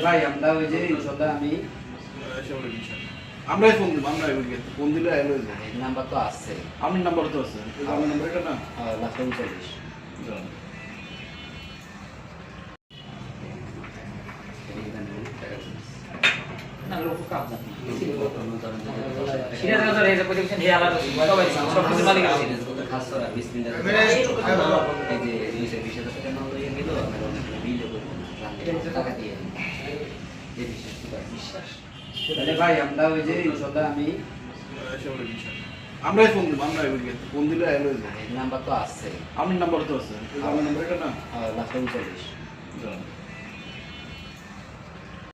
ভাই আমরা ওই যে ইনশাআল্লাহ আমি আমরাই ফোন দিব, আমরা ফোন দিলে এলো নাম্বার তো আছে, আমার নাম্বার তো আছে, আমার নাম্বার এটা না লাস্ট 39 ভাই আমরা ওই যে ইনশাআল্লাহ আমি আমরাই ফোন দিব, আমরা ফোন দিলে এলো নাম্বার তো আছে, আমার নাম্বার তো আছে, আমার নাম্বার এটা না লাস্ট 39